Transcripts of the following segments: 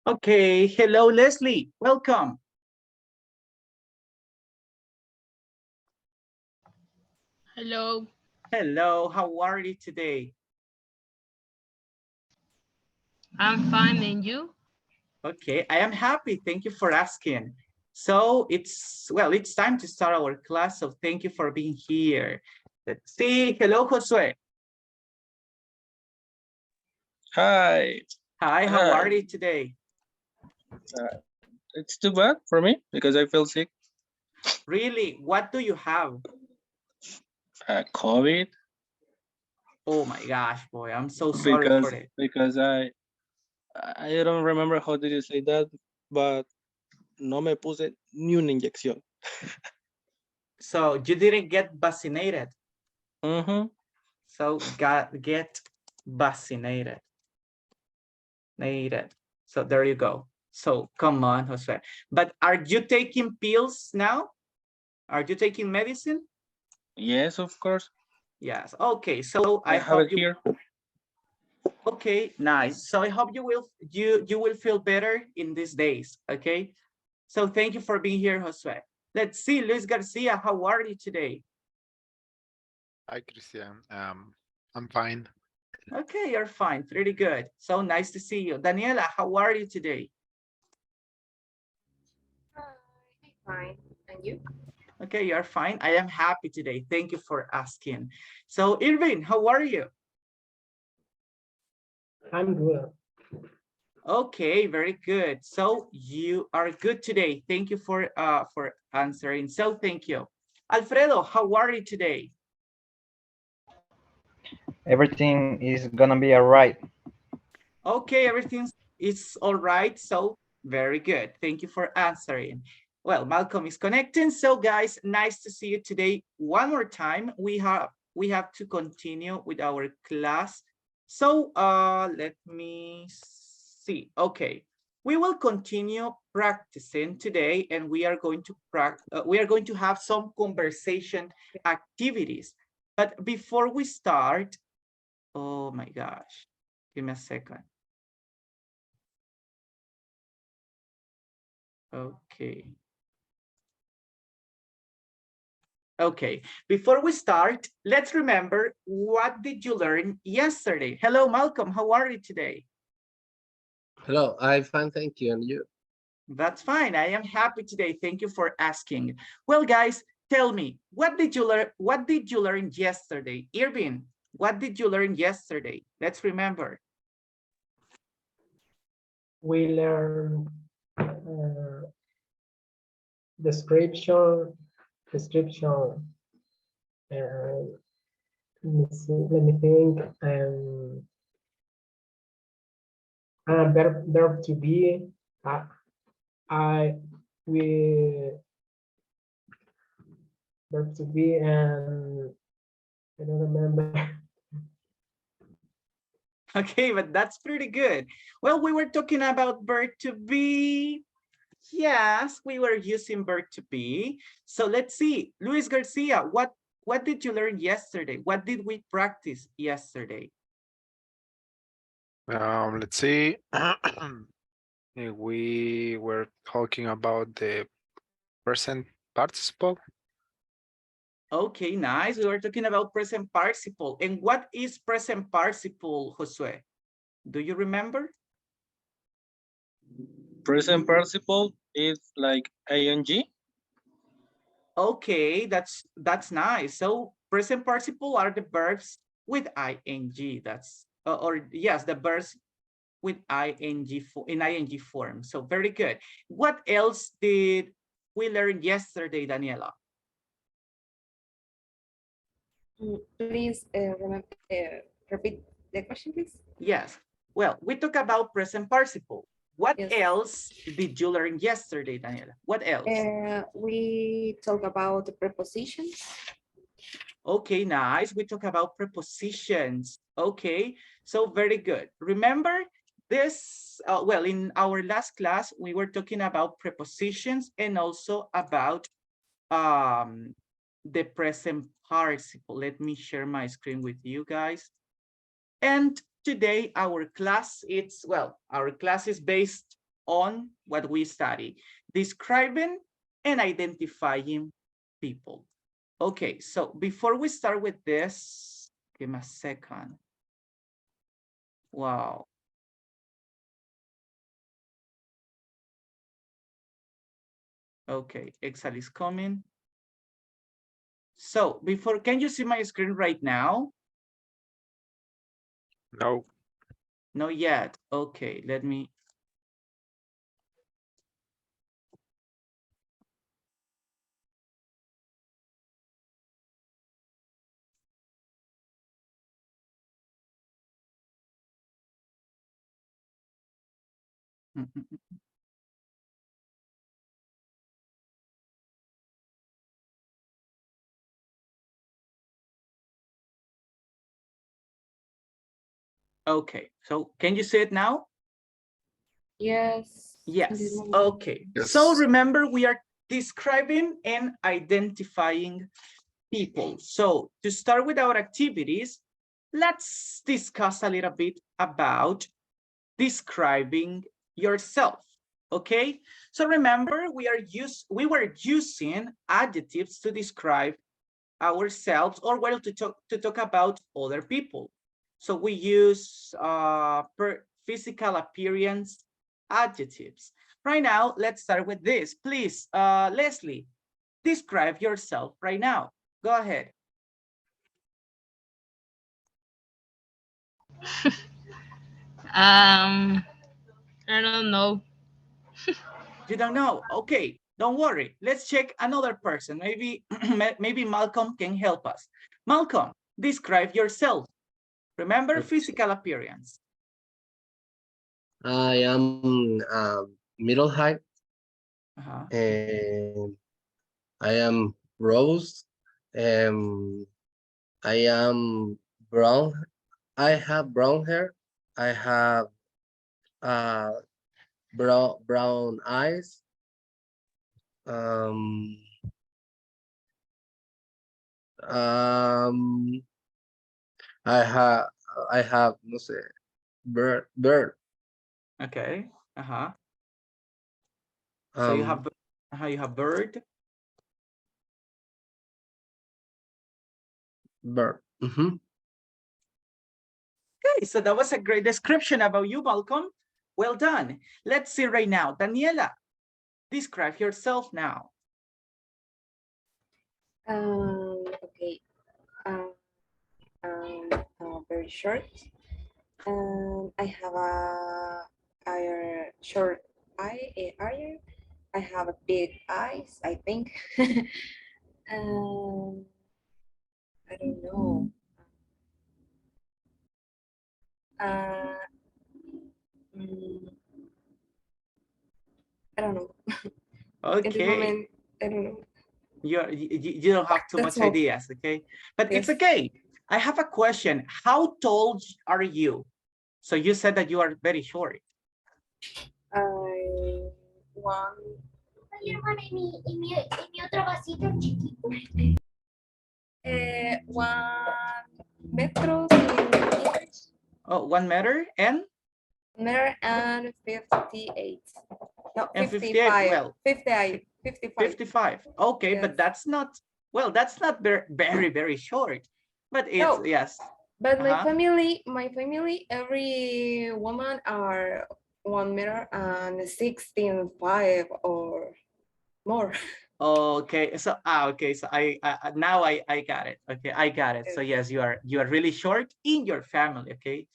Okay, hello, Leslie. Welcome. Hello, Hello, how are you today? I'm fine, and you? Okay, I am happy. Thank you for asking. So it's time to start our class. So thank you for being here. Let's see. Hello, Josue. Hi. Hi, how are Hi. you today? It's too bad for me because I feel sick. Really, what do you have? COVID Oh my gosh, boy, I'm so sorry for because it. because I don't remember how did you say that, but no me puse ni una inyección. So you didn't get vaccinated. Mm-hmm. So get vaccinated. So there you go. So come on, Jose. But are you taking pills now? Are you taking medicine? Yes, of course. Yes. Okay. So I I have hope it you. here. Okay. Nice. So I hope you will feel better in these days. Okay. So thank you for being here, Jose. Let's see, Luis Garcia. How are you today? Hi, Christian. I'm fine. Okay, you're fine. Pretty good. So nice to see you, Daniela. How are you today? Hi, fine. And you? Okay, you're fine. I am happy today. Thank you for asking. So, Irvin, how are you? I'm good. Okay, very good. So you are good today. Thank you for answering. So thank you. Alfredo, how are you today? Everything is gonna be all right. Okay, everything is all right. So very good. Thank you for answering. Well, Malcolm is connecting. So guys, nice to see you today. One more time, we have to continue with our class. So let me see. Okay, we will continue practicing today, and we are going to have some conversation activities. But before we start, oh my gosh, give me a second. Okay. Okay, before we start, let's remember, what did you learn yesterday? Hello, Malcolm, how are you today? Hello, I'm fine, thank you. And you? That's fine, I am happy today. Thank you for asking. Well, guys, tell me, what did you learn? What did you learn yesterday? Irvin, what did you learn yesterday? Let's remember. We learn description. And let me think. Verb to be. I we verb to be, and I don't remember. Okay, but that's pretty good. Well, we were talking about verb to be. Yes, we were using verb to be. So let's see, Luis Garcia, what did you learn yesterday? What did we practice yesterday? Let's see. We were talking about the present participle. Okay, nice. We were talking about present participle. And what is present participle, Josue? Do you remember? Present participle is like ing. Okay, that's nice. So present participle are the verbs with ing. That's or yes, the verbs with ing in ing form. So very good. What else did we learn yesterday, Daniela? Please repeat the question, please. Yes. Well, we talk about present participle. What Yes. else did you learn yesterday, Daniela? What else? We talk about the prepositions. Okay, nice. We talk about prepositions. Okay, so very good. Remember this, well, in our last class, we were talking about prepositions and also about the present participle. Let me share my screen with you guys. And today our class, our class is based on what we study, describing and identifying people. Okay, so before we start with this, give me a second. Wow. Okay, Excel is coming. So before, can you see my screen right now? No. Not yet. Okay, let me. Mm, mm, mm. Okay, so can you see it now? Yes. in this Yes, moment. okay. So remember, we are describing and identifying people. So to start with our activities, let's discuss a little bit about describing yourself. Okay, so remember, we were using adjectives to describe ourselves, or well, to talk about other people. So we use physical appearance adjectives. Right now, let's start with this. Please, Leslie, describe yourself right now. Go ahead. I don't know. You don't know? Okay, don't worry. Let's check another person. Maybe, maybe Malcolm can help us. Malcolm, describe yourself. Remember, physical appearance. I am middle height Uh-huh. and I am rose. Um, I am brown. I have brown hair. I have uh brown eyes. Um, um, I have no sé bird. Okay. Uh-huh. So Um, you have bird. bird. Mm-hmm. Okay, so that was a great description about you, Malcolm. Well done. Let's see right now. Daniela, describe yourself now. Okay. Um, Very short. I have a short eye. I have a big eyes, I think. um, I don't know. Uh, mm, I don't know. In this Okay. moment, I don't know. You don't have too That's much all. ideas, okay? But it's Yes. okay. I have a question. How tall are you? So you said that you are very short. I one. Ay, hermana, y mi otro vasito chiquito. 1 metro meters. Oh, 1 meter and Meter and 58. No, 58. 55. Well, 58. 55. 55. Okay, Yes. but that's not, well, that's not very short. But it's, No, yes. but Uh-huh. my family, every woman are 1 meter and 16.5 or more. Okay, so okay, so now I got it. Okay, I got it. So yes, you are really short in your family. Okay,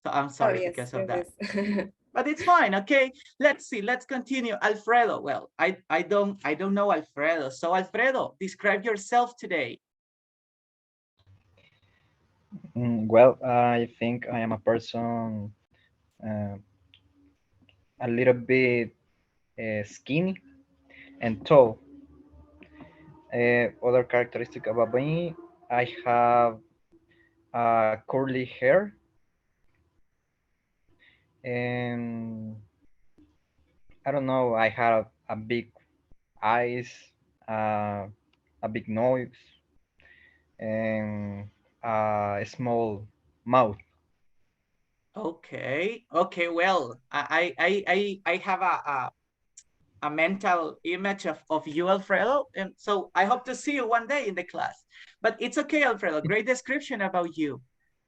so I'm Oh sorry yes, because of that, yes. but it's fine. Okay, let's see. Let's continue. Alfredo. Well, I don't know Alfredo. So Alfredo, describe yourself today. Well, I think I am a person uh, a little bit skinny and tall. Other characteristic about me, I have curly hair and I don't know. I have a big eyes, uh, a big nose, and a small mouth. Okay. Okay. Well, I have a mental image of you, Alfredo, and so I hope to see you one day in the class. But it's okay, Alfredo. Great description about you.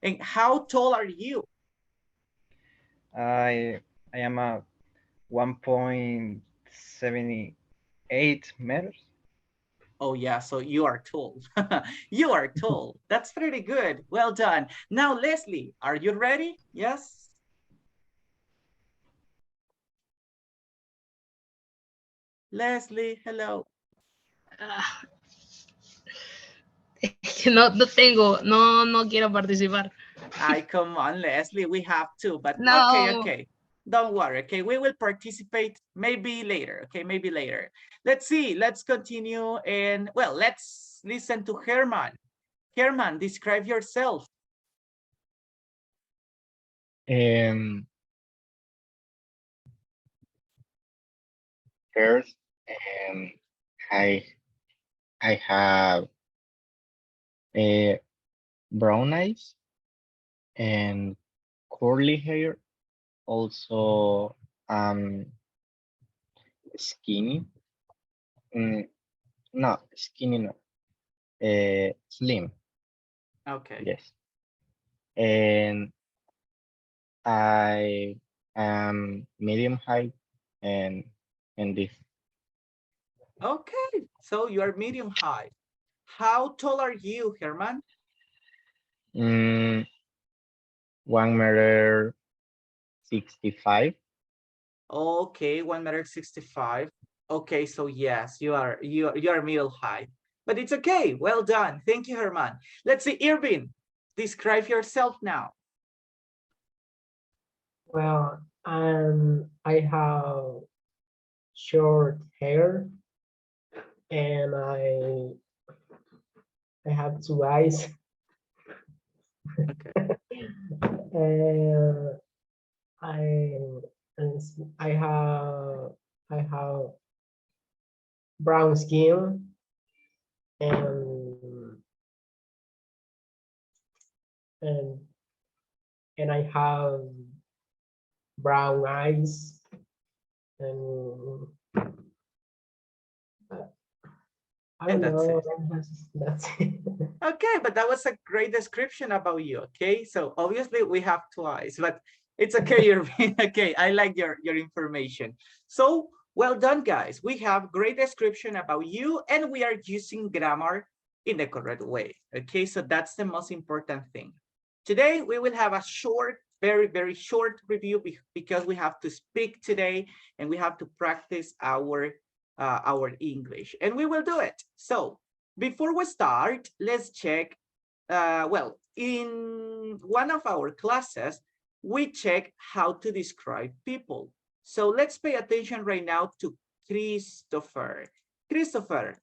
And how tall are you? I am a 1.78 meters. Oh yeah, so you are tall. You are tall. That's pretty good. Well done. Now, Leslie, are you ready? Yes. Leslie, hello. Ah, es que no tengo, no quiero participar. I come on, Leslie, we have to, but okay, No. okay. Don't worry, okay? We will participate maybe later, okay? Maybe later. Let's see, let's continue and, well, let's listen to Herman. Herman, describe yourself. First, I I have a brown eyes and curly hair. Also, skinny. Mm, no, skinny no. Slim. Okay. Yes. And I am medium height and this Okay, so you are medium height. How tall are you, Herman? mm, 1 meter 65. Okay, 1 meter 65. Okay, so yes, you are middle height, but it's okay. Well done. Thank you, Herman. Let's see, Irvin, describe yourself now. Well, I have short hair and I have two eyes. Okay. And I and I have brown skin and and and I have brown eyes and I And don't that's know. it. That's it. Okay, but that was a great description about you. Okay, so obviously we have two eyes, but it's okay, Irvin. Okay, I like your information. So well done, guys. We have great description about you, and we are using grammar in the correct way. Okay, so that's the most important thing. Today we will have a short, very short review because we have to speak today and we have to practice our English, and we will do it. So before we start, let's check. Well, in one of our classes, we check how to describe people. So let's pay attention right now to Christopher. Christopher,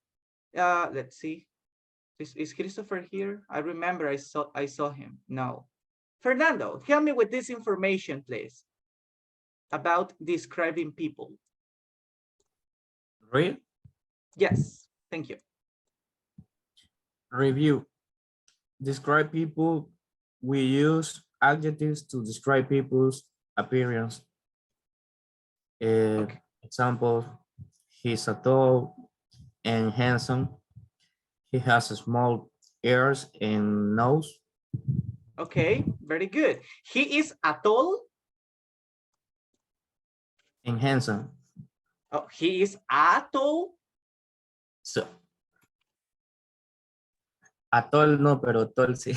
let's see. Is Christopher here? I remember I saw him. No. Fernando, help me with this information, please, about describing people. Read, Yes, thank you. review. Describe people. We use adjectives to describe people's appearance. Okay. Example, he's a tall and handsome. He has a small ears and nose. Okay, very good. He is a tall. And handsome. Oh, he is a tall. So, atol no, pero tol sí.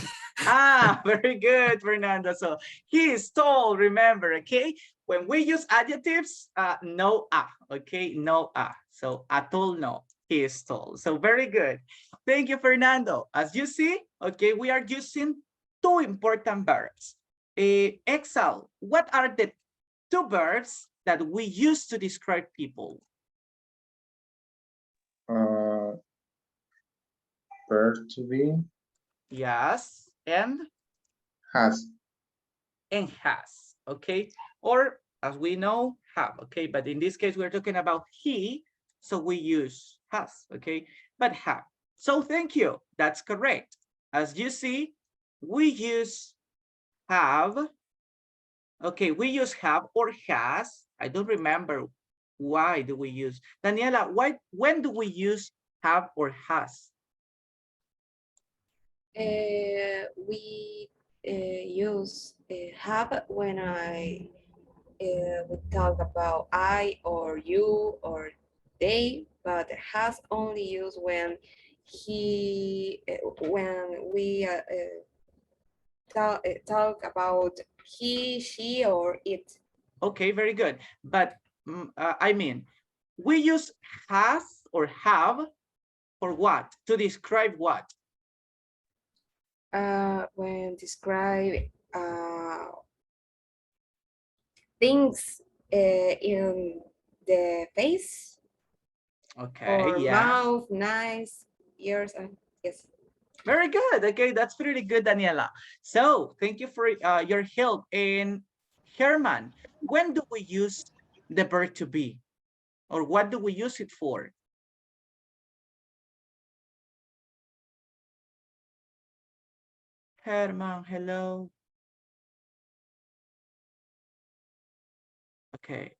Ah, very good, Fernando. So he is tall, remember, okay? When we use adjectives, no a, okay? No a. So tall, no, he is tall. So very good. Thank you, Fernando. As you see, okay, we are using two important verbs. Exal, what are the two verbs that we use to describe people? Verb to be Yes, and has. Has, okay? Or as we know, have, okay? But in this case, we're talking about he, so we use has, okay? But have. So thank you, that's correct. As you see, we use have Okay, we use have or has. I don't remember why do we use. Daniela, when do we use have or has? We use have when we talk about I or you or they, but has only used when when we talk about he, she, or it. Okay, very good. But I mean, we use has or have for what? To describe what? When describe things in the face Okay, or yeah. mouth, nice, ears, and yes. Very good. Okay, that's pretty good, Daniela. So thank you for your help. And Herman, when do we use the verb to be? Or what do we use it for? Herman, hello. Okay.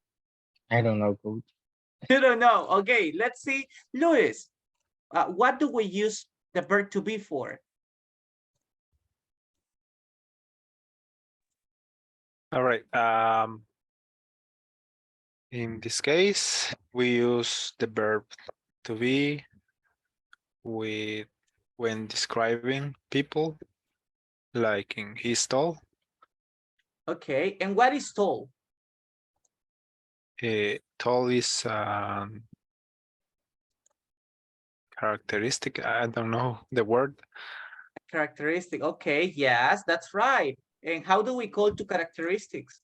I don't know, coach. You don't know. Okay, let's see. Luis, what do we use the verb to be for? All right. In this case, we use the verb to be with when describing people, like in he's tall. Okay, and what is tall? Tall is characteristic. I don't know the word. Characteristic. Okay, yes, that's right. And how do we call to characteristics?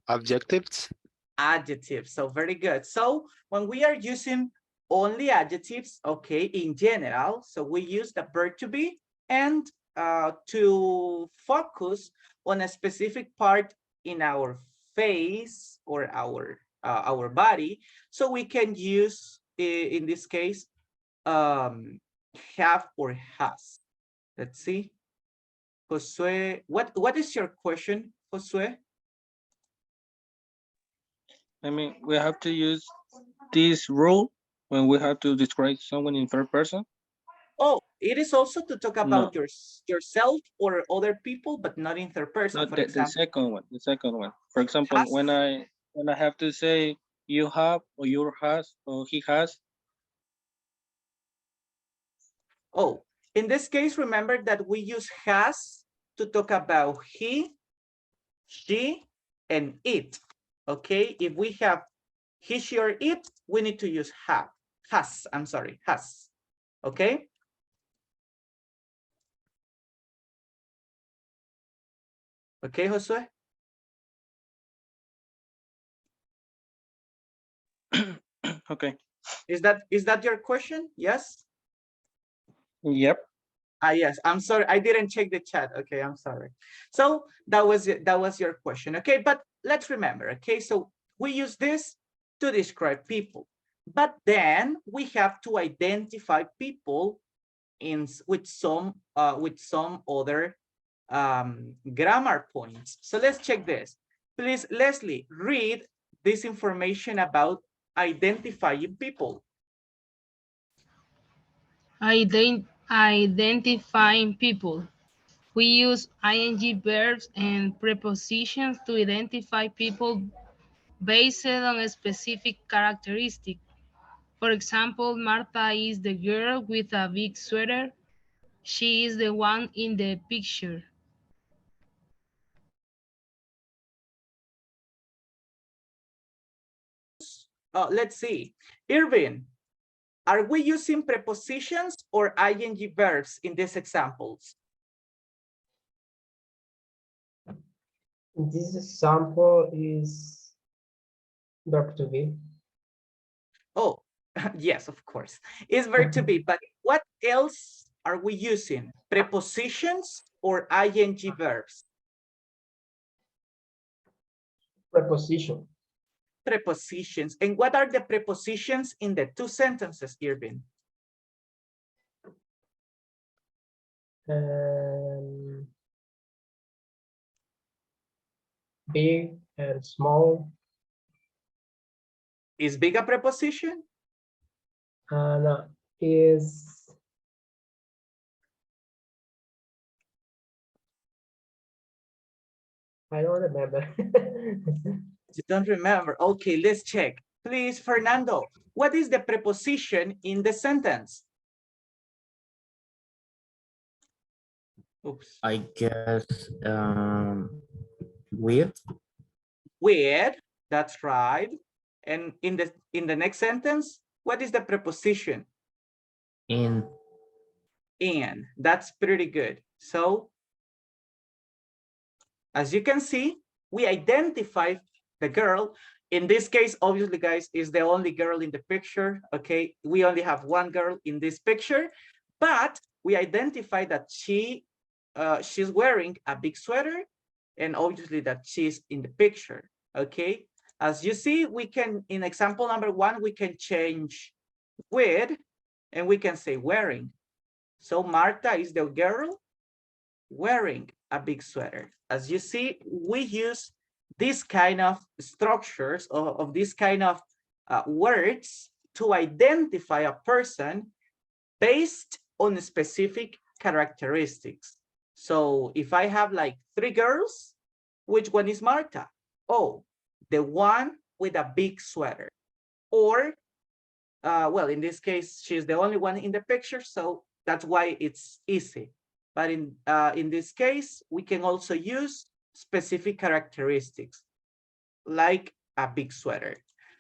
Adjectives. Adjectives. So very good. So when we are using only adjectives, okay, in general, so we use the verb to be and to focus on a specific part in our face or our body. So we can use, in this case, have or has. Let's see. Josue, what is your question, Josue? I mean, we have to use this rule when we have to describe someone in third person. Oh, it is also to talk No, about yourself or other people, but not in third person. no, For the example, second one. The second one. For example, has. when I have to say you have or you has or he has. Oh, in this case, remember that we use has to talk about he, she, and it. Okay, if we have he, she, or it, we need to use have. Has, I'm sorry, has. Okay. Okay, Josue. Okay. Is that your question? Yes. Yep. Yes, I'm sorry, I didn't check the chat. Okay, I'm sorry. So that was it. That was your question. Okay, but let's remember. Okay, so we use this to describe people, but then we have to identify people with some other grammar points. So let's check this. Please, Leslie, read this information about identifying people. Identifying people. We use ing verbs and prepositions to identify people based on a specific characteristic. For example, Martha is the girl with a big sweater. She is the one in the picture. Let's see. Irvin, are we using prepositions or ing verbs in these examples? This example is verb to be. Oh, yes, of course. It's verb to be, but what else are we using? Prepositions or ing verbs? Preposition. Prepositions. And what are the prepositions in the two sentences, Irvin? Um, big and small. Is big a preposition? And is I don't remember. You don't remember? Okay, let's check. Please, Fernando, what is the preposition in the sentence? Oops. I guess with. With, that's right. And in the next sentence, what is the preposition? In. In. That's pretty good. So, as you can see, we identify the girl. In this case, obviously, guys, is the only girl in the picture. Okay, we only have one girl in this picture, but we identify that she's wearing a big sweater, and obviously that she's in the picture. Okay, as you see, we can, in example number 1, we can change with, and we can say wearing. So Marta is the girl wearing a big sweater. As you see, we use this kind of structures of this kind of words to identify a person based on specific characteristics. So if I have like 3 girls, which one is Marta? Oh, the one with a big sweater. Or, well, in this case, she's the only one in the picture, so that's why it's easy. But in this case, we can also use specific characteristics, like a big sweater.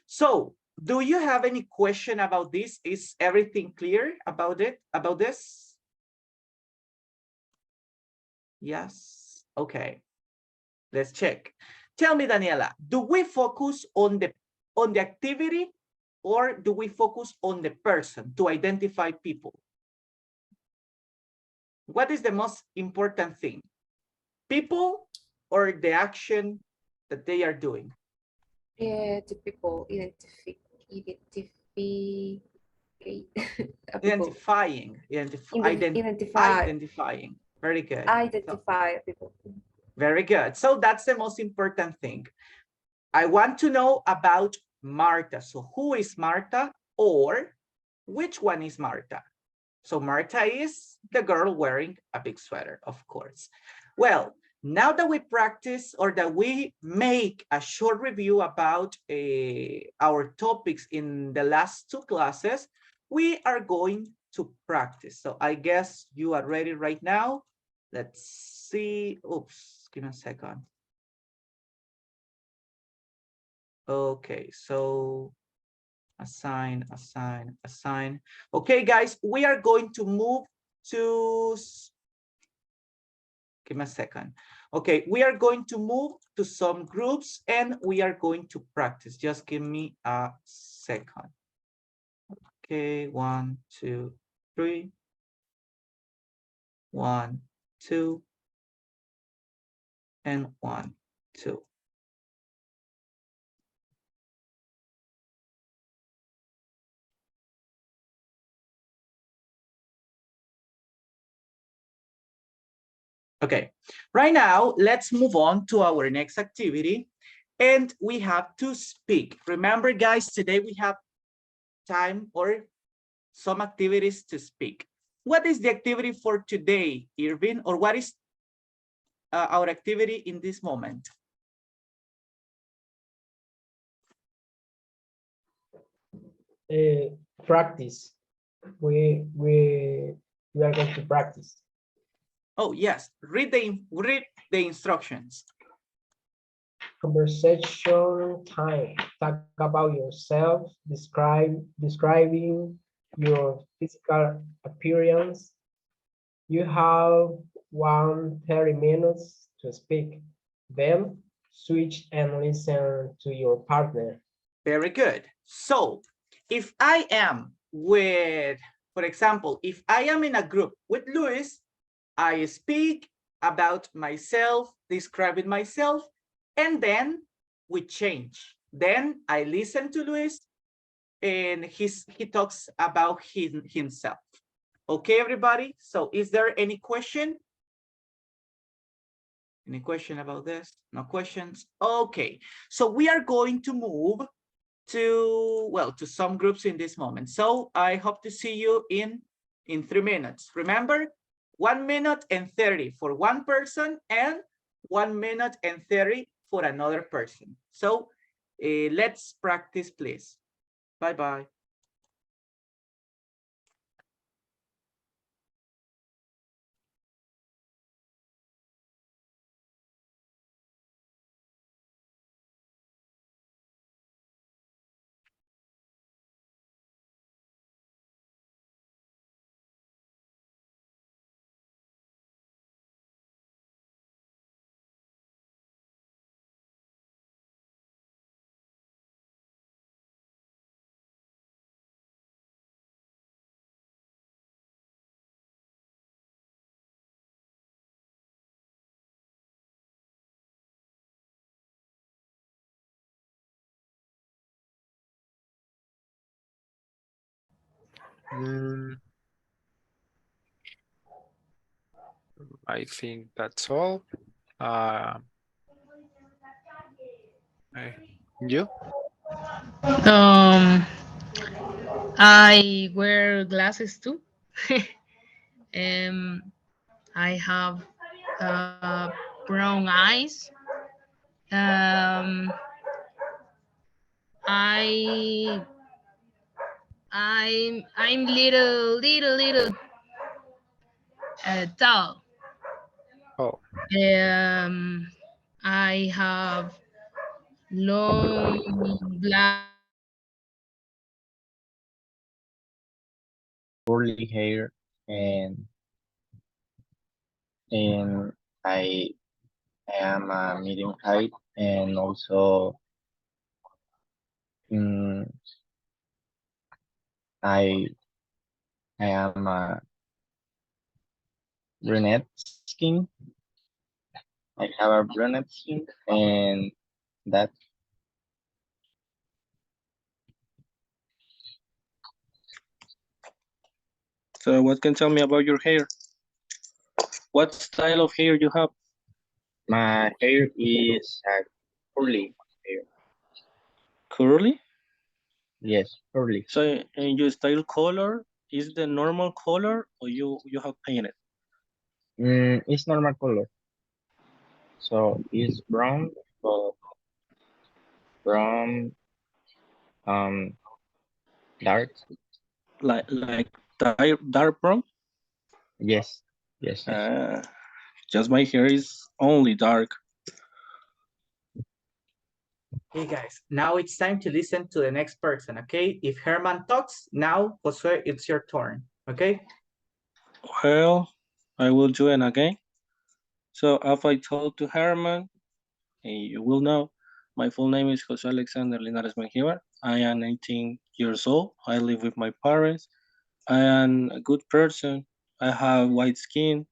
So, do you have any question about this? Is everything clear about this? Yes. Okay. Let's check. Tell me, Daniela, do we focus on the activity, or do we focus on the person to identify people? What is the most important thing? People or the action that they are doing? The people Identifying. Identifying. Very good. Identify people. Very good. So that's the most important thing. I want to know about Marta. So who is Marta, or which one is Marta? So Marta is the girl wearing a big sweater, of course. Well, now that we practice, or that we make a short review about our topics in the last 2 classes, we are going to practice. So I guess you are ready right now. Let's see. Oops, give me a second. Okay, so assign. Okay, guys, we are going to move to, give me a second. Okay, we are going to move to some groups, and we are going to practice. Just give me a second. Okay, 1, 2, 3. 1, 2, and 1, 2. Okay, right now, let's move on to our next activity, and we have to speak. Remember, guys, today we have time or some activities to speak. What is the activity for today, Irvin, or what is our activity in this moment? Practice. We are going to practice. Oh yes, read the instructions. Conversation time. Talk about yourself. Describing your physical appearance. You have 30 minutes to speak. Then switch and listen to your partner. Very good. So if I am with, for example, if I am in a group with Luis, I speak about myself, describing myself, and then we change. Then I listen to Luis, and he talks about himself. Okay, everybody? So is there any question? Any question about this? No questions? Okay, so we are going to move to, well, to some groups in this moment. So I hope to see you in 3 minutes. Remember, 1 minute and 30 for one person and 1 minute and 30 for another person. So let's practice, please. Bye-bye. Mm, I think that's all. You? Um, I wear glasses too. um, I have brown eyes. Um, I I'm little tall. Oh, I have long black Curly hair, and and I I am a medium height, and also mm, I I am a brunette skin. I have a brunette skin, and that So what can tell me about your hair? What style of hair you have? my hair is curly hair. Curly? Yes, curly. So and your style color is the normal color or you have painted? It's normal color. So it's brown, but brown, um, dark. Like dark brown? Yes, yes, yes. Just my hair is only dark. Hey guys, now it's time to listen to the next person, okay? If Herman talks, now, Josue, it's your turn, okay? Well, I will join again. So as I told to Herman, you will know, my full name is Jose Alexander Linares Mengíbar. I am 18 years old. I live with my parents. I am a good person. I have white skin.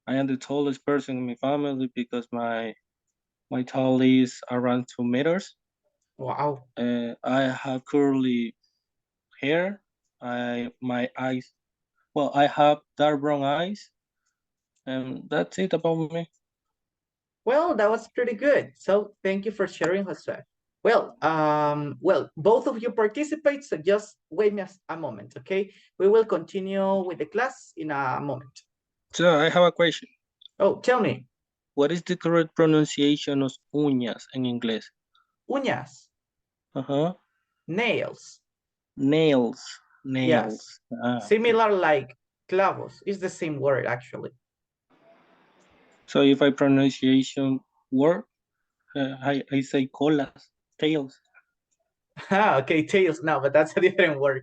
I am the tallest person in my family because my tall is around 2 meters. Wow. I have curly hair. My eyes. Well, I have dark brown eyes, and that's it about me. Well, that was pretty good. So thank you for sharing, Josue. Well, both of you participate, so just wait me a moment, okay? We will continue with the class in a moment. So I have a question. Oh, tell me. What is the correct pronunciation of uñas in English? Uñas. Uh-huh. Nails. Nails. Yes. Ah, Similar like clavos. It's the same word, actually. so if I pronunciation word, I say colas, tails. Okay, tails. No, but that's a different word.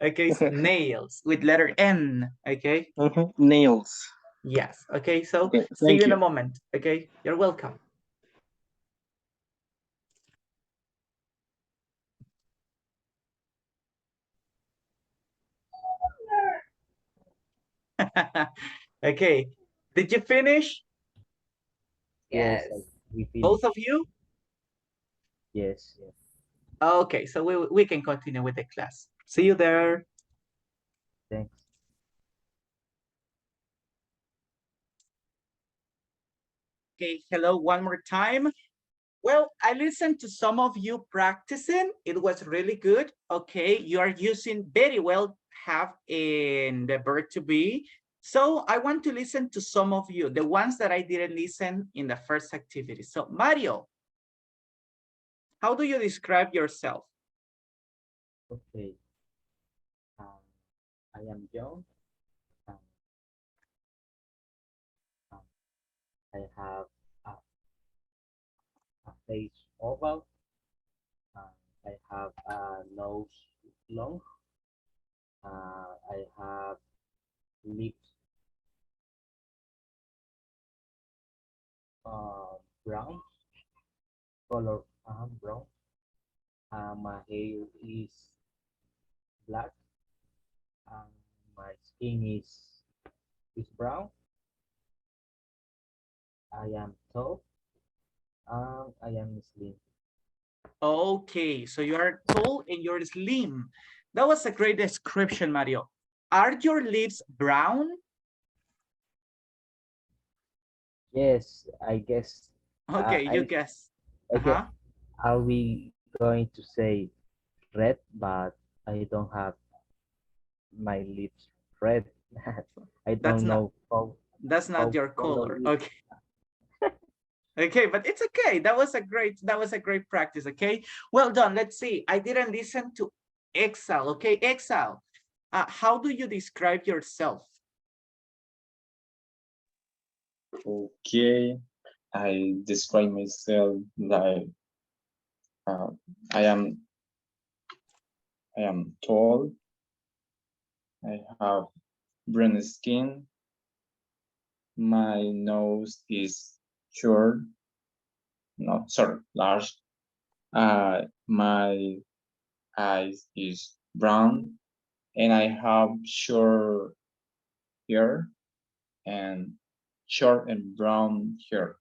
Okay, it's nails with letter N. Okay. Nails. Yes. Okay. So Okay, see you thank in a you. moment. Okay. You're welcome. Okay. Did you finish? Yes, Yes. we Both finished. of you? Yes. Okay. So we can continue with the class. See you there. Thanks. Okay, hello one more time. Well, I listened to some of you practicing. It was really good. Okay, you are using very well have in the verb to be. So I want to listen to some of you, the ones that I didn't listen in the first activity. So Mario, how do you describe yourself? Okay. Um, I am young. Um, um, I have a face oval. Um, I have a nose long. I have lips brown color. Brown. My hair is black. Um, my skin is brown. I am tall. I am slim. Okay, so you are tall and you're slim. That was a great description, Mario. Are your lips brown? Yes, I guess. Okay, you guess. I guess Uh-huh. I'll be going to say red, but I don't have my lips red. I That's don't not know how your color color. is. Okay. Okay, but it's okay. That was a great practice. Okay, well done. Let's see. I didn't listen to Exile. Okay, Exile. How do you describe yourself? Okay, I describe myself like uh, I am I am tall. I have brown skin. My nose is short, not sorry, large. My eyes is brown, and I have short hair and short and brown hair.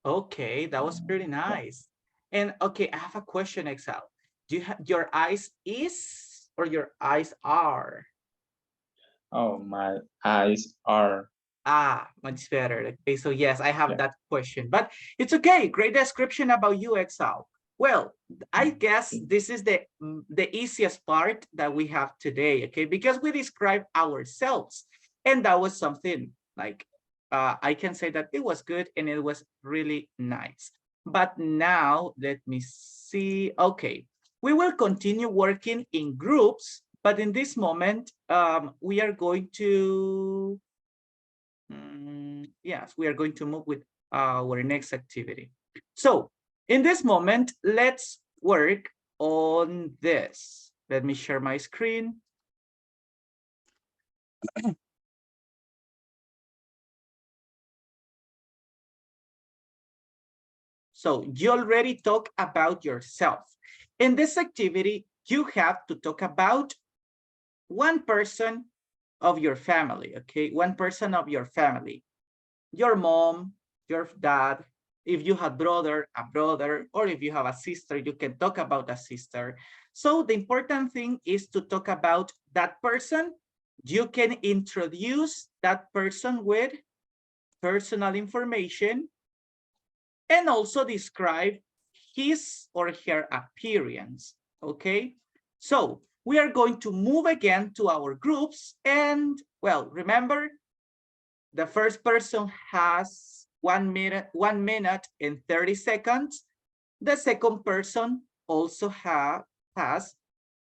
Okay, that was pretty nice. And okay, I have a question, Exile. Do you have your eyes is or your eyes are? Oh, my eyes are. Ah, much better. Okay, so yes, I have Yeah. that question, but it's okay. Great description about you, Exile. Well, I guess this is the easiest part that we have today, okay? Because we describe ourselves, and that was something like I can say that it was good and it was really nice. But now let me see. Okay, we will continue working in groups, but in this moment, we are going to yes, we are going to move with our next activity. So in this moment, let's work on this. Let me share my screen. So you already talk about yourself. In this activity, you have to talk about one person of your family, okay? One person of your family. Your mom, your dad, if you have a brother, or if you have a sister, you can talk about a sister. So the important thing is to talk about that person. You can introduce that person with personal information and also describe his or her appearance, okay? So we are going to move again to our groups and, well, remember, the first person has 1 minute and 30 seconds. The second person also has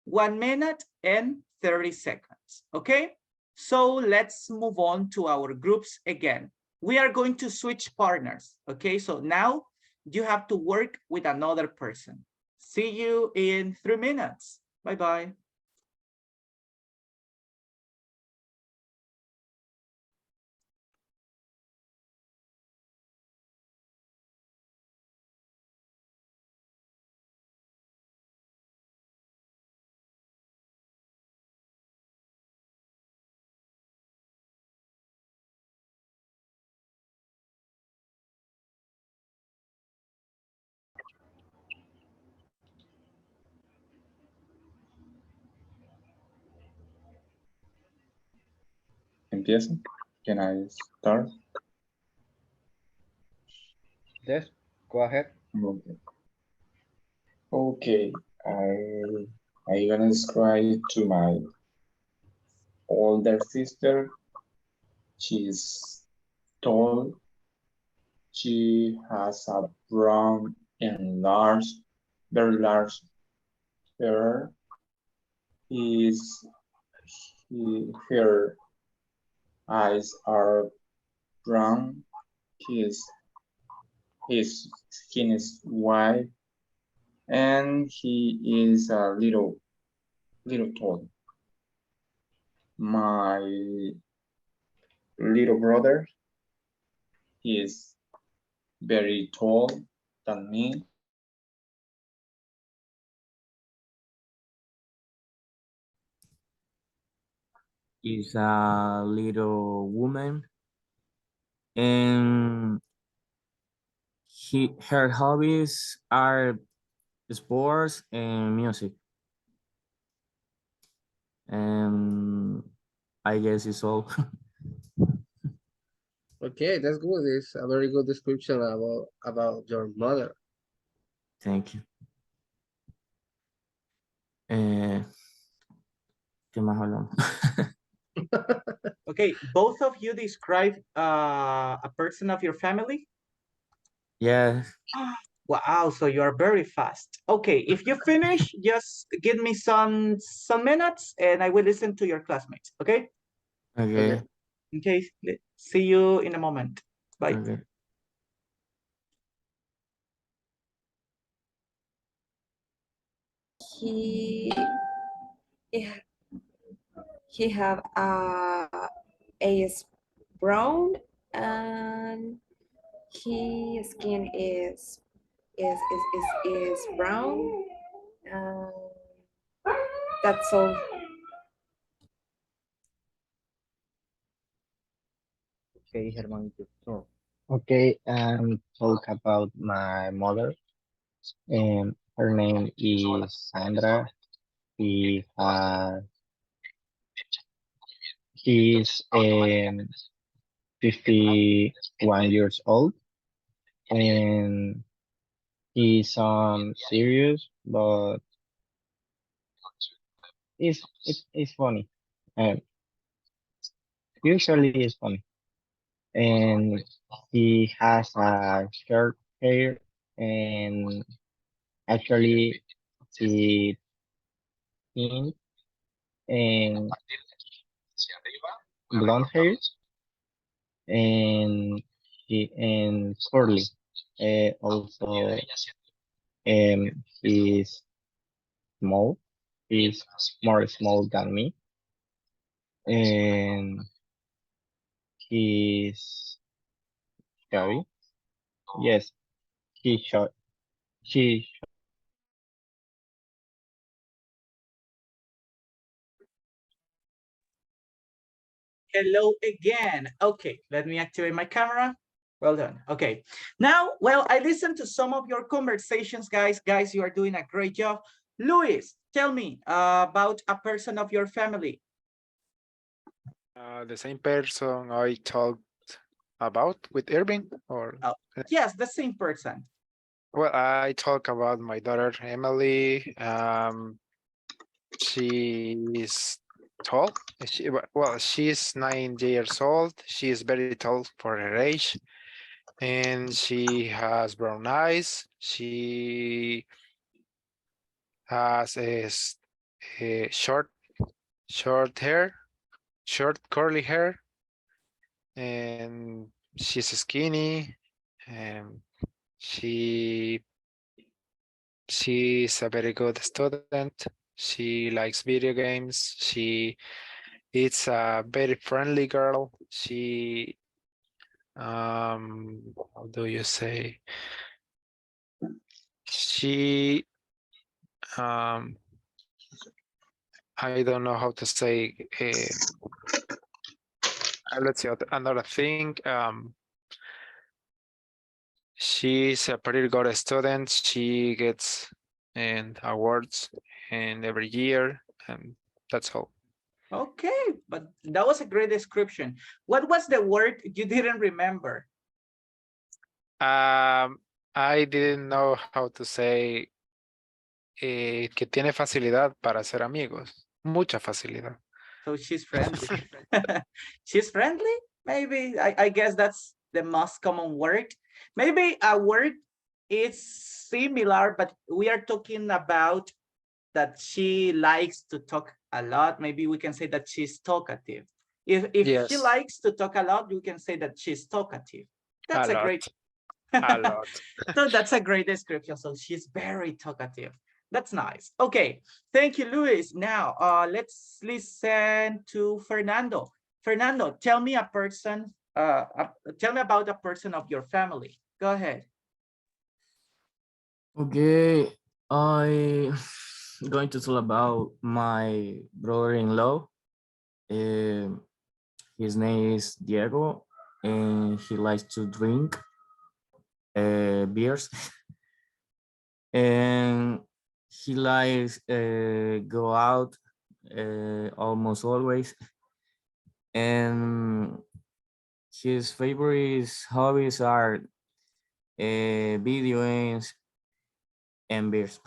1 minute and 30 seconds. Okay, so let's move on to our groups again. We are going to switch partners. Okay, so now you have to work with another person. See you in 3 minutes. Bye-bye. Empiezo. Can I start? Yes, go ahead. Okay. Okay. I gonna describe to my older sister. She's tall. She has a brown and large, very large hair. His, her eyes are brown. His his skin is white, and he is a little tall. My little brother is very tall than me. Is a little woman, and her hobbies are sports and music. And I guess it's all. Okay, that's good. It's a very good description about your mother. Thank you. ¿Qué más hablamos? Okay, both of you describe a person of your family? Yes. Wow, so you are very fast. Okay, if you finish, just give me some minutes and I will listen to your classmates, okay? Okay. Okay, see you in a moment. Bye. Okay. He he, he have a brown and his skin is brown. That's all. Okay, Herman, your turn. Okay, talk about my mother. Her name is Sandra. He he's 51 years old, and he's serious, but it's funny. Um, Usually it's funny, and he has a short hair, and actually he thin and blonde hair, and curly. Also, he's small. He's more small than me, and he's shy. Yes, he's shy. She. Hello again. Okay, let me activate my camera. Well done. Okay. Now, well, I listened to some of your conversations, guys. Guys, you are doing a great job. Luis, tell me about a person of your family. The same person I talked about with Irving, or Oh, yes, the same person. well, I talk about my daughter Emily. She is tall. Well, she's 9 years old. She is very tall for her age, and she has brown eyes. She has a short hair, short curly hair, and she's skinny. And she she's a very good student. She likes video games. It's a very friendly girl. How do you say? She I don't know how to say. Let's see another thing. She's a pretty good student. She gets and awards and every year, and that's all. Okay, but that was a great description. What was the word you didn't remember? I didn't know how to say que tiene facilidad para hacer amigos. Mucha facilidad. So she's friendly. She's friendly? Maybe. I guess that's the most common word. Maybe a word is similar, but we are talking about that she likes to talk a lot. Maybe we can say that she's talkative. If she Yes, likes to talk a lot, you can say that she's talkative. a That's a lot, great a lot. So that's a great description. So she's very talkative. That's nice. Okay, thank you, Luis. Now, let's listen to Fernando. Fernando, tell me tell me about a person of your family. Go ahead. Okay, I going to tell about my brother-in-law. Um, his name is Diego, and he likes to drink beers, and he likes go out almost always, and his favorite hobbies are video games and beers.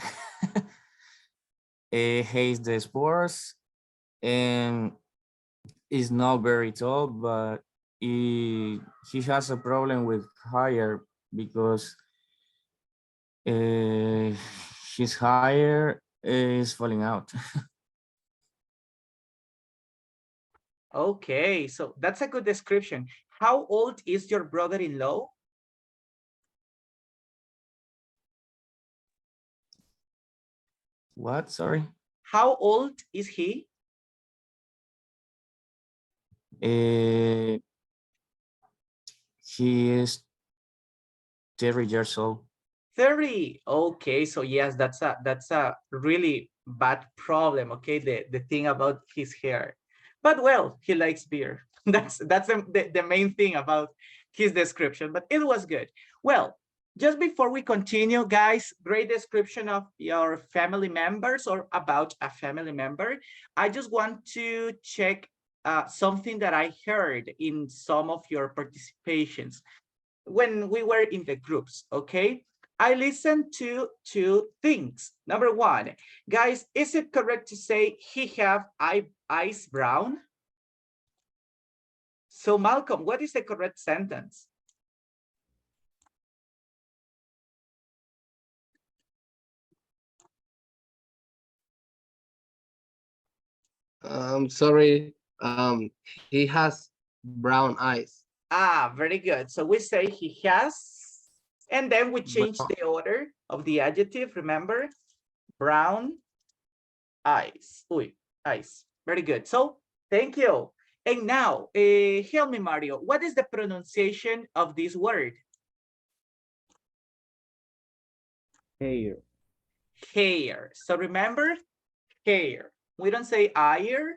He hates the sports and is not very tall, but he has a problem with higher because his hair is falling out. Okay, so that's a good description. How old is your brother-in-law? What? Sorry. How old is he? Uh, he is 30 years old. 30. Okay, so yes, that's a really bad problem. Okay, the thing about his hair, but well, he likes beer. That's the main thing about his description. But it was good. Well, just before we continue, guys, great description of your family members or about a family member. I just want to check something that I heard in some of your participations when we were in the groups, okay? I listened to two things. Number one, guys, is it correct to say he have eyes brown? So Malcolm, what is the correct sentence? I'm sorry. He has brown eyes. Ah, very good. So we say he has, and then we change Bueno, the order of the adjective, remember? Brown eyes. Uy, eyes. Very good. So thank you. And now, help me, Mario. What is the pronunciation of this word? Hair. Hair. So remember, hair. We don't say ire,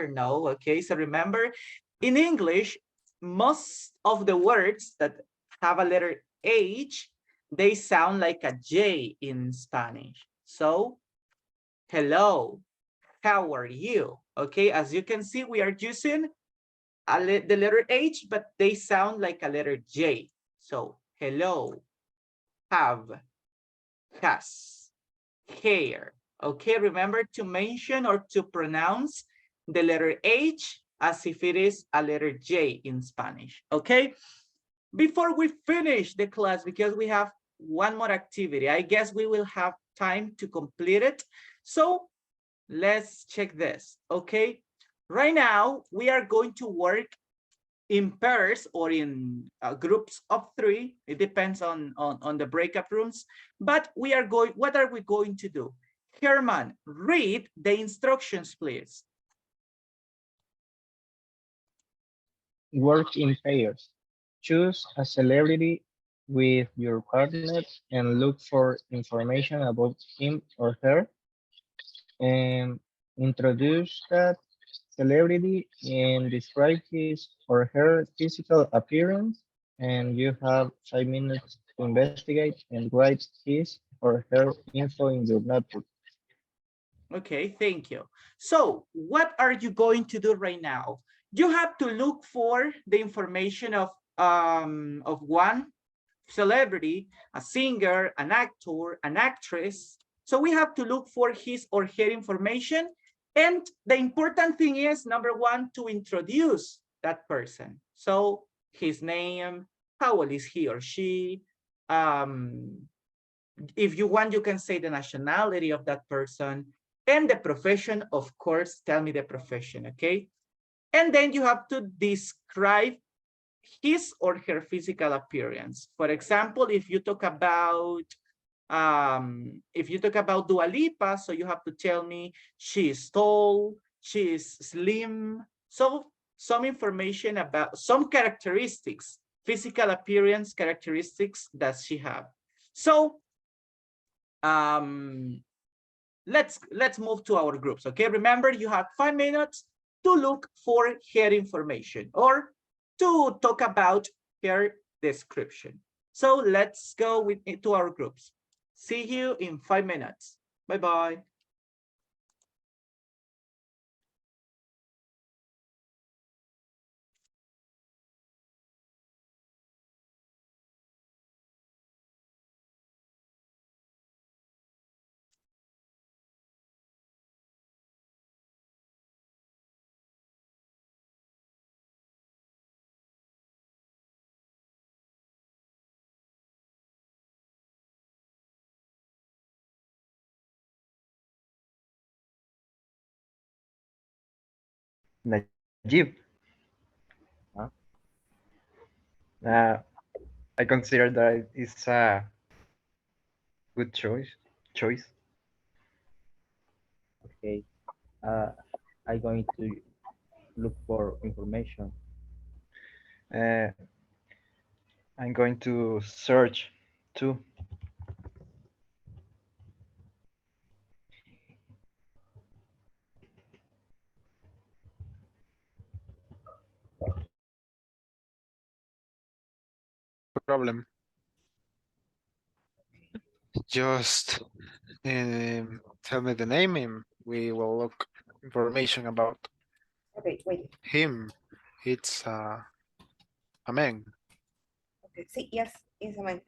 no. Okay, so remember, in English, most of the words that have a letter H, they sound like a J in Spanish. So, hello, how are you? Okay, as you can see, we are using the letter H, but they sound like a letter J. So, hello, have, has, hair. Okay, remember to mention or to pronounce the letter H as if it is a letter J in Spanish. Okay, before we finish the class, because we have one more activity, I guess we will have time to complete it. So let's check this. Okay, right now we are going to work in pairs or in groups of 3. It depends on the breakup rooms, but we are going, what are we going to do? Herman, read the instructions, please. Work in pairs. Choose a celebrity with your partner and look for information about him or her, and introduce that celebrity and describe his or her physical appearance, and you have 5 minutes to investigate and write his or her info in your notebook. Okay, thank you. So what are you going to do right now? You have to look for the information of one celebrity, a singer, an actor, an actress. So we have to look for his or her information. And the important thing is, number one, to introduce that person. So his name, how old is he or she? If you want, you can say the nationality of that person and the profession, of course, tell me the profession, okay? And then you have to describe his or her physical appearance. For example, if you talk about Dua Lipa, so you have to tell me she is tall, she is slim. So some information about some characteristics, physical appearance characteristics that she have. So let's move to our groups, okay? Remember, you have 5 minutes to look for her information or to talk about her description. So let's go to our groups. See you in 5 minutes. Bye-bye. Najib. Huh? Uh, I consider that it's a good choice. Okay. I'm going to look for information. Uh, I'm going to search too. Problem. Just tell me the name and we will look information about Okay, wait. him. It's a man. Okay, sí, yes, yes, a man.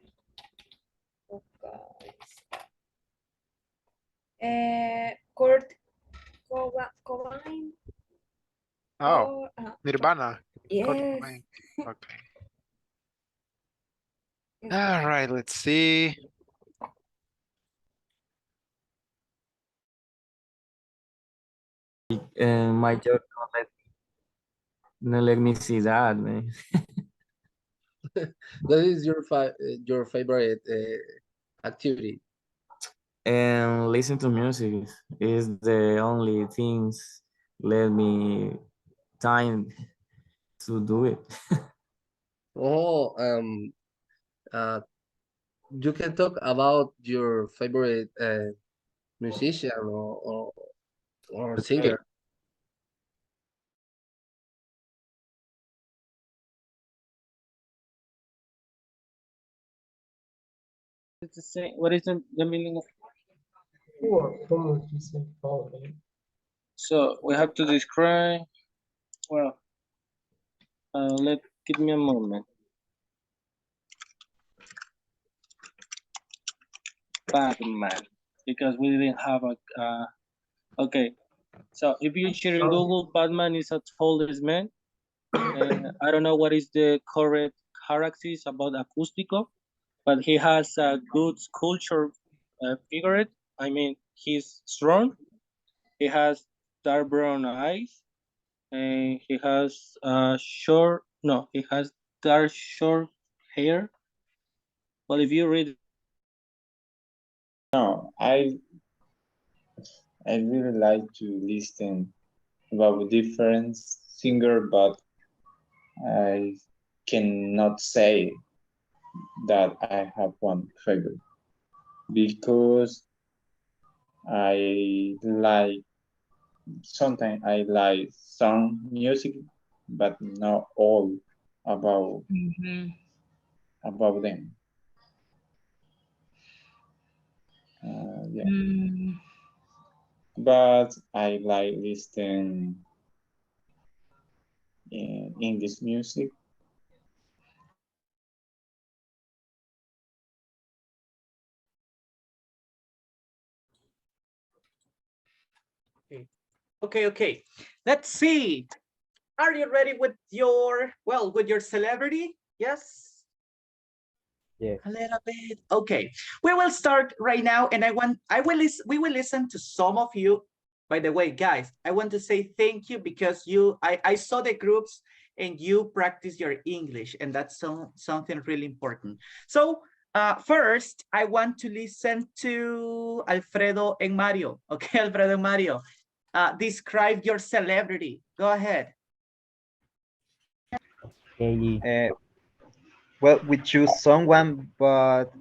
Okay. Kurt Cobain. Oh, Or, Nirvana. Kurt yes. Cobain. Okay. All right, let's see. And my job no let me see that, man. What is your favorite activity? And listen to music is the only things let me time to do it. Oh, uh, you can talk about your favorite musician or Okay. singer. It's the same. What is the meaning of? Como dice following. So we have to describe. Well, give me a moment. Batman, because we didn't have a. Okay, so if you share in Google, Batman is a tallest man. I don't know what is the correct characteristics about Acústico, but he has a good sculpture figure. I mean, he's strong. He has dark brown eyes, and he has short. No, he has dark short hair. Well, if you read, No, I really like to listen about different singer, but I cannot say that I have one favorite because I like sometimes I like some music, but not all about about them. Yeah, but I like listening in English music Okay. Let's see. Are you ready with your, well, with your celebrity? Yes? Yes. A little bit. Okay. We will start right now, and we will listen to some of you. By the way, guys, I want to say thank you because I saw the groups and you practice your English, and that's something really important. So first, I want to listen to Alfredo and Mario. Okay, Alfredo and Mario. Describe your celebrity. Go ahead. Okay. Well, we choose someone, but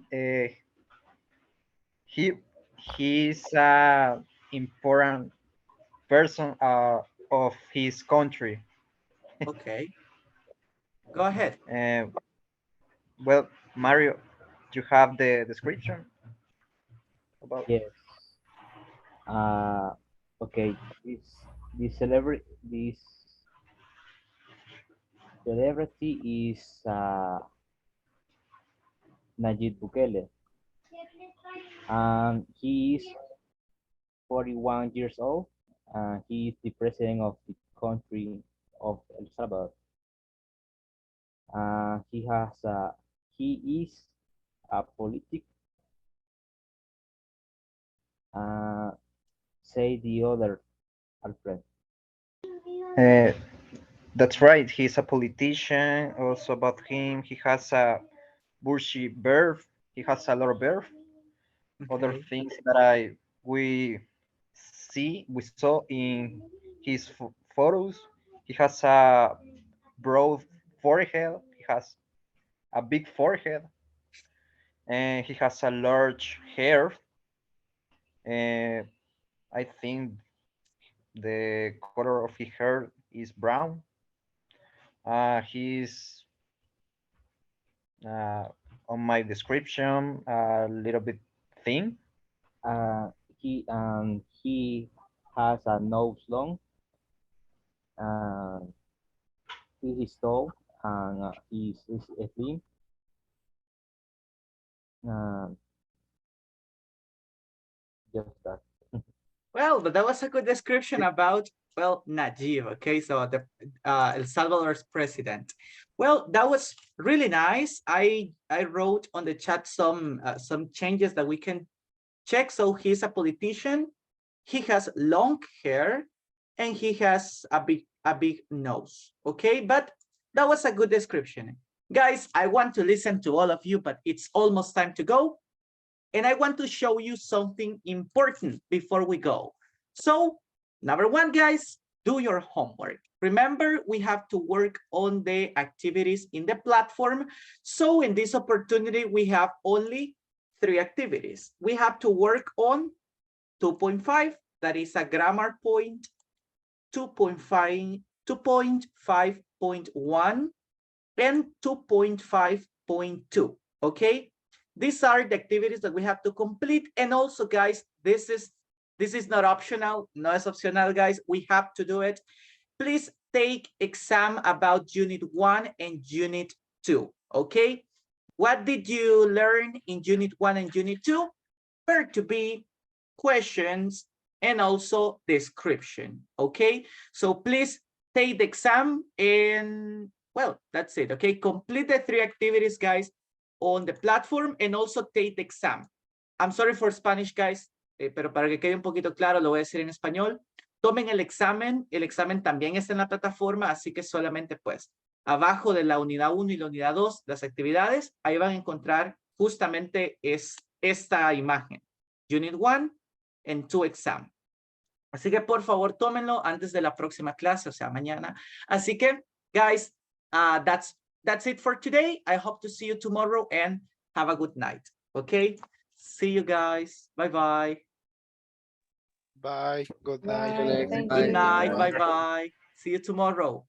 he he's a important person of his country. Okay. Go ahead. Well, Mario, you have the description about. Yes. Okay. This celebrity is Najib Bukele, and he is 41 years old. He is the president of the country of El Salvador. He is a politic. Say the other, Alfred. Uh, that's right. He's a politician. Also about him, he has a bushy beard. He has a lot of beard. Other Okay. things that we saw in his photos. He has a broad forehead. He has a big forehead, and he has a large hair. And I think the color of his hair is brown. He's uh, on my description a little bit thin. He has a nose long. And he is tall and is slim. Uh, just that. Well, but that was a good description about, well, Najib, okay, so the El Salvador's president. Well, that was really nice. I wrote on the chat some changes that we can check. So he's a politician, he has long hair, and he has a big nose, okay? But that was a good description. Guys, I want to listen to all of you, but it's almost time to go. And I want to show you something important before we go. So, number one, guys, do your homework. Remember, we have to work on the activities in the platform. So in this opportunity, we have only 3 activities. We have to work on 2.5, that is a grammar point, 2.5, 2.5.1, and 2.5.2, okay? These are the activities that we have to complete. And also, guys, this is not optional. No es opcional, guys. We have to do it. Please take exam about Unit 1 and Unit 2, okay? What did you learn in Unit 1 and Unit 2? Verb to be, questions, and also description, okay? So please take the exam and, well, that's it, okay? Complete the 3 activities, guys, on the platform and also take the exam. I'm sorry for Spanish, guys, pero para que quede un poquito claro, lo voy a decir en español. Tomen el examen también está en la plataforma, así que solamente pues abajo de la unidad 1 y la unidad 2, las actividades, ahí van a encontrar justamente esta imagen. Unit 1 and 2 exam. Así que por favor tómenlo antes de la próxima clase, o sea, mañana. Así que, guys, that's it for today. I hope to see you tomorrow and have a good night. Okay? See you guys. Bye-bye. Bye. Good night. Bye. Thank Good you. night. Bye-bye. See you tomorrow.